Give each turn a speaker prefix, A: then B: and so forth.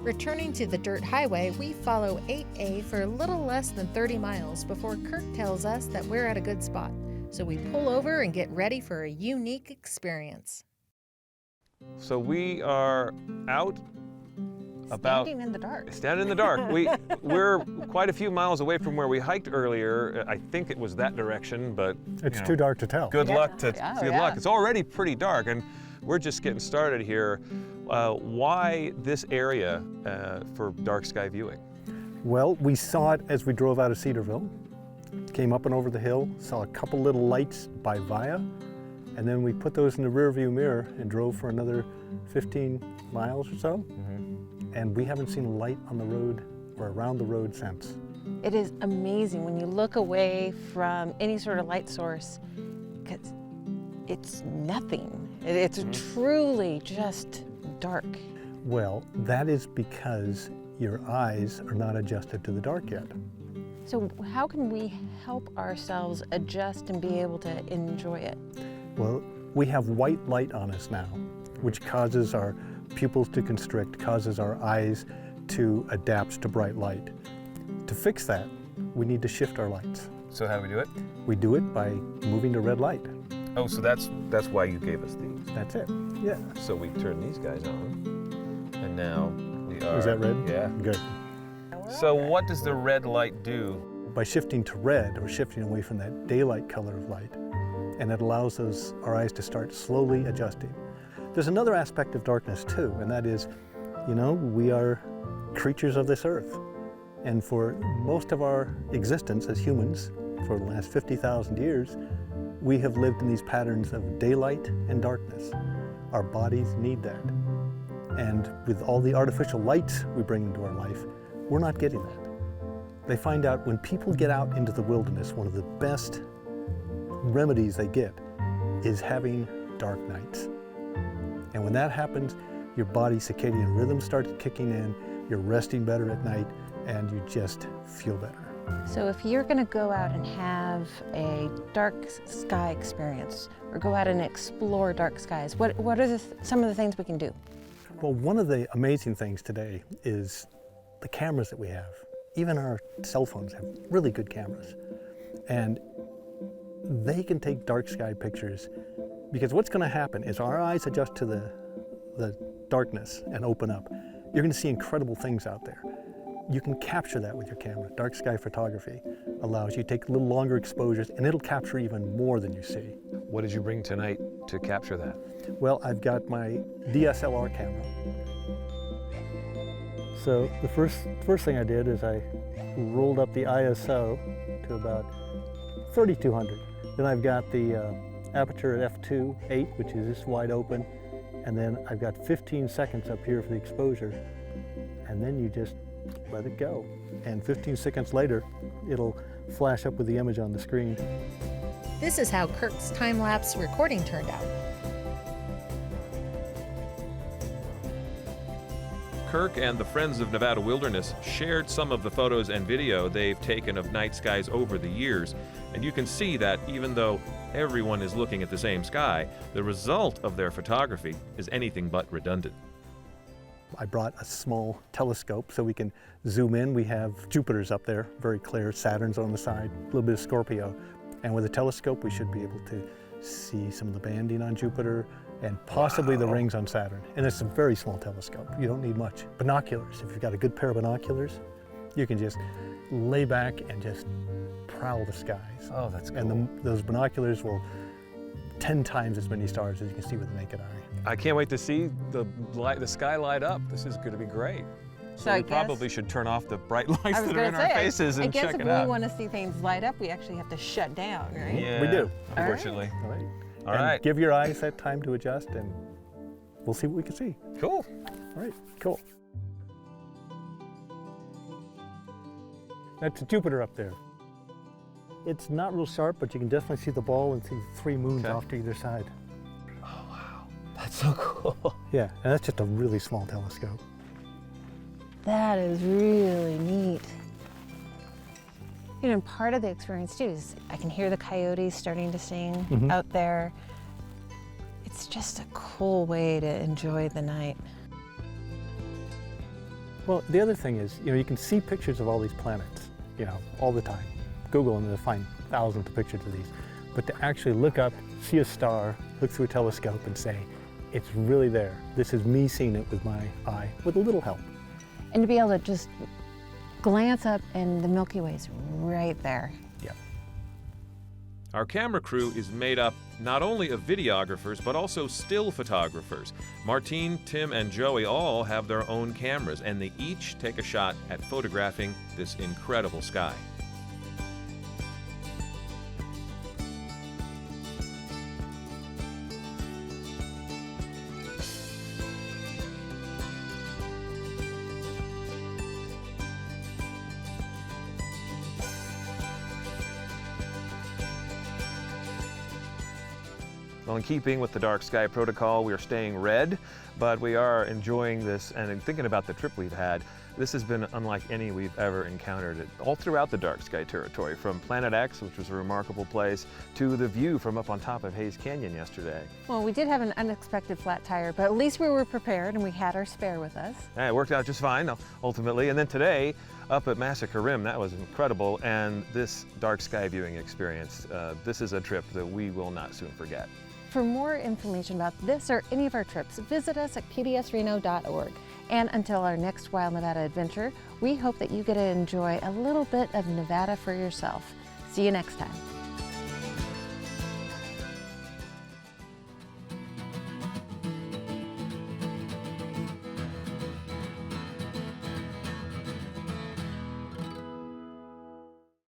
A: Returning to the dirt highway, we follow 8A for a little less than 30 miles before Kirk tells us that we're at a good spot. So we pull over and get ready for a unique experience.
B: So we are out about...
A: Standing in the dark.
B: Standing in the dark. We're quite a few miles away from where we hiked earlier. I think it was that direction, but...
C: It's too dark to tell.
B: Good luck. It's already pretty dark, and we're just getting started here. Why this area for dark sky viewing?
C: Well, we saw it as we drove out of Cedarville. Came up and over the hill, saw a couple little lights by Via, and then we put those in the rear view mirror and drove for another 15 miles or so. And we haven't seen a light on the road or around the road since.
A: It is amazing when you look away from any sort of light source, because it's nothing. It's truly just dark.
C: Well, that is because your eyes are not adjusted to the dark yet.
A: So how can we help ourselves adjust and be able to enjoy it?
C: Well, we have white light on us now, which causes our pupils to constrict, causes our eyes to adapt to bright light. To fix that, we need to shift our lights.
B: So how do we do it?
C: We do it by moving to red light.
B: Oh, so that's why you gave us these.
C: That's it, yeah.
B: So we turn these guys on, and now we are...
C: Is that red?
B: Yeah.
C: Good.
B: So what does the red light do?
C: By shifting to red, or shifting away from that daylight color of light, and it allows our eyes to start slowly adjusting. There's another aspect of darkness too, and that is, we are creatures of this earth. And for most of our existence as humans, for the last 50,000 years, we have lived in these patterns of daylight and darkness. Our bodies need that. And with all the artificial lights we bring into our life, we're not getting that. They find out when people get out into the wilderness, one of the best remedies they get is having dark nights. And when that happens, your body's circadian rhythm starts kicking in, you're resting better at night, and you just feel better.
A: So if you're going to go out and have a dark sky experience, or go out and explore dark skies, what are some of the things we can do?
C: Well, one of the amazing things today is the cameras that we have. Even our cell phones have really good cameras. And they can take dark sky pictures, because what's going to happen is our eyes adjust to the darkness and open up. You're going to see incredible things out there. You can capture that with your camera. Dark sky photography allows you to take a little longer exposures, and it'll capture even more than you see.
B: What did you bring tonight to capture that?
C: Well, I've got my DSLR camera. So the first thing I did is I rolled up the ISO to about 3200. Then I've got the aperture at f2.8, which is this wide open, and then I've got 15 seconds up here for the exposure, and then you just let it go. And 15 seconds later, it'll flash up with the image on the screen.
A: This is how Kirk's time-lapse recording turned out.
B: Kirk and the Friends of Nevada Wilderness shared some of the photos and video they've taken of night skies over the years, and you can see that even though everyone is looking at the same sky, the result of their photography is anything but redundant.
C: I brought a small telescope so we can zoom in. We have Jupiter's up there, very clear, Saturn's on the side, a little bit of Scorpio. And with a telescope, we should be able to see some of the banding on Jupiter and possibly the rings on Saturn. And it's a very small telescope. You don't need much. Binoculars, if you've got a good pair of binoculars, you can just lay back and just prowl the skies.
B: Oh, that's cool.
C: And those binoculars will 10 times as many stars as you can see with the naked eye.
B: I can't wait to see the sky light up. This is going to be great. So we probably should turn off the bright lights that are in our faces and check it out.
A: I guess if we want to see things light up, we actually have to shut down, right?
B: Yeah,
C: we do.
B: Unfortunately.
C: All right.
B: All right.
C: Give your eyes that time to adjust, and we'll see what we can see.
B: Cool.
C: All right, cool. That's Jupiter up there. It's not real sharp, but you can definitely see the ball and see 3 moons off to either side.
B: Oh, wow. That's so cool.
C: Yeah, and that's just a really small telescope.
A: That is really neat. You know, part of the experience too is I can hear the coyotes starting to sing out there. It's just a cool way to enjoy the night.
C: Well, the other thing is, you can see pictures of all these planets, all the time. Google and you'll find thousands of pictures of these. But to actually look up, see a star, look through a telescope and say, it's really there. This is me seeing it with my eye, with a little help.
D: And to be able to just glance up and the Milky Way's right there.
C: Yep.
B: Our camera crew is made up not only of videographers, but also still photographers. Martine, Tim, and Joey all have their own cameras, and they each take a shot at photographing this incredible sky. Well, in keeping with the dark sky protocol, we are staying red, but we are enjoying this and thinking about the trip we've had. This has been unlike any we've ever encountered all throughout the dark sky territory, from Planet X, which was a remarkable place, to the view from up on top of Hayes Canyon yesterday.
D: Well, we did have an unexpected flat tire, but at least we were prepared and we had our spare with us.
B: Yeah, it worked out just fine, ultimately. And then today, up at Massacre Rim, that was incredible. And this dark sky viewing experience, this is a trip that we will not soon forget.
D: For more information about this or any of our trips, visit us at pbsreno.org. And until our next Wild Nevada adventure, we hope that you get to enjoy a little bit of Nevada for yourself. See you next time.